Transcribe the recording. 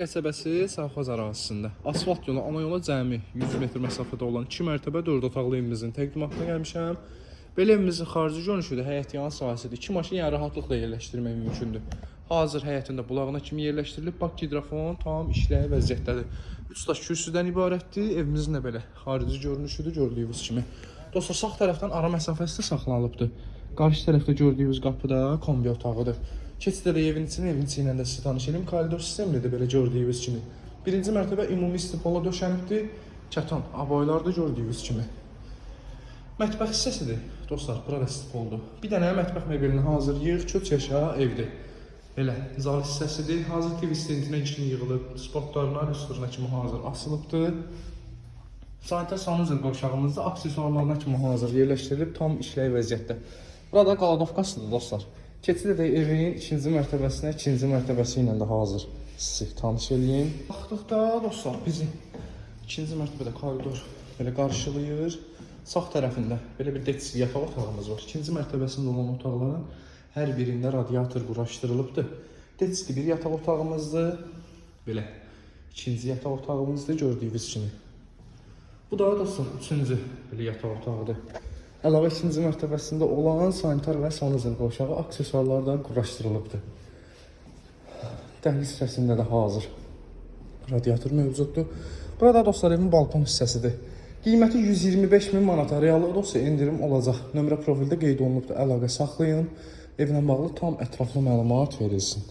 Qəsəbəsi Savxoz ərazisində asfalt yola, ana yola cəmi 100 metr məsafədə olan 2 mərtəbə 4 otaqlı evimizin təqdimatına gəlmişəm. Belə evimizin xarici görünüşüdür, həyət yan sahəsidir. 2 maşın yəni rahatlıqla yerləşdirmək mümkündür. Hazır həyətində bulağına kimi yerləşdirilib, bak hidrofon tam işləyə vəziyyətdədir. 3 daş kürsüdən ibarətdir. Evimizin də belə xarici görünüşüdür, gördüyünüz kimi. Dostlar, sağ tərəfdən ara məsafəsi də saxlanılıbdır. Qarşı tərəfdə gördüyünüz qapıda kombi otağıdır. Keçidə də evin içi ilə də sizi tanış edim. Koridor sistemidir belə gördüyünüz kimi. Birinci mərtəbə ümumi istipola döşənibdir. Kətan aboylarda gördüyünüz kimi. Mətbəx hissəsidir. Dostlar, burada istipoldur. Bir dənə mətbəx mebelini hazır yığ, köç yaşa evdir. Belə zal hissəsidir. Hazır TV stentinə kimi yığılıb. Spotlarına, rüsturuna kimi hazır asılıbdır. Sanitar sanuzel qovşağımızda aksesuarlarına kimi hazır yerləşdirilib, tam işləyə vəziyyətdə. Burada qaladovkasıdır dostlar. Keçidə də evin ikinci mərtəbəsinə, ikinci mərtəbəsi ilə də hazır. Sizi tanış edeyim. Baxdıqda dostlar, bizim ikinci mərtəbədə koridor belə qarşılayır. Sağ tərəfində belə bir detisli yataq otağımız var. İkinci mərtəbəsində olan otaqların hər birində radiator quraşdırılıbdır. Detisli bir yataq otağımızdır. Belə ikinci yataq otağımızdır gördüyünüz kimi. Bu da dostlar üçüncü belə yataq otağıdır. Əlavə ikinci mərtəbəsində olan sanitar və sanuzel qovşağı aksesuarlar da quraşdırılıbdır. Dəhliz hissəsində də hazır radiator mövcuddur. Burada dostlar evin balkon hissəsidir. Qiyməti 125.000 manata, reallıqda olsa indirim olacaq. Nömrə profildə qeyd olunubdur, əlaqə saxlayın. Evlə bağlı tam ətraflı məlumat verilsin.